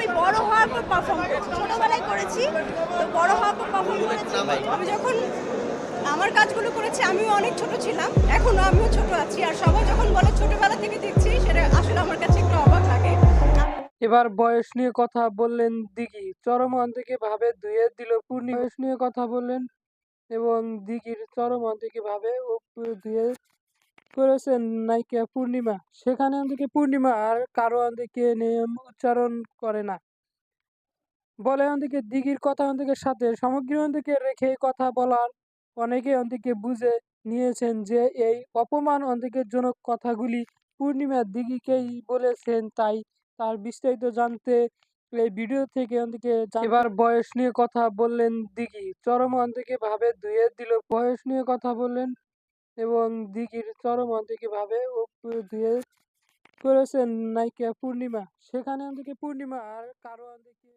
আমি বড় হওয়ার পর পারফর্ম করেছি, ছোটবেলায় করেছি, তো বড় হওয়ার পর পারফর্ম করেছি। আমি যখন আমার কাজগুলো করেছি আমিও অনেক ছোট ছিলাম, এখনো আমিও ছোট আছি। আর সবাই যখন বলে ছোটবেলা থেকে দেখছি, সেটা আসলে আমার কাছে একটু অবাক লাগে। এবার বয়স নিয়ে কথা বললেন দিঘি, চরমোহন্তিকে ভাবে ধুয়ে দিল পূর্ণিমা। বয়স নিয়ে কথা বললেন এবং দিঘির চরমোহন্তিকে ভাবে ও ধুয়ে করেছেন নায়িকা পূর্ণিমা। সেখানে থেকে পূর্ণিমা আর কারো দিকে নিয়ম উচ্চারণ করে না, বলে অন্তিকে দিঘির কথা অন্তিকের সাথে সামগ্রী অন্তিকে রেখে কথা বলার। অনেকে অন্তিকে বুঝে নিয়েছেন যে এই অপমান অন্তিকের জনক কথাগুলি পূর্ণিমা দিঘিকেই বলেছেন, তাই তার বিস্তারিত জানতে এই ভিডিও থেকে অন্তিকে এবার বয়স নিয়ে কথা বললেন দিঘি, চরম অন্তিকে ভাবে ধুয়ে দিল। বয়স নিয়ে কথা বললেন এবং দিঘির চরম অন্তিকে ভাবে ও ধুয়ে করেছেন নায়িকা পূর্ণিমা। সেখানে অন্তিকে পূর্ণিমা আর কারো অন্তিকে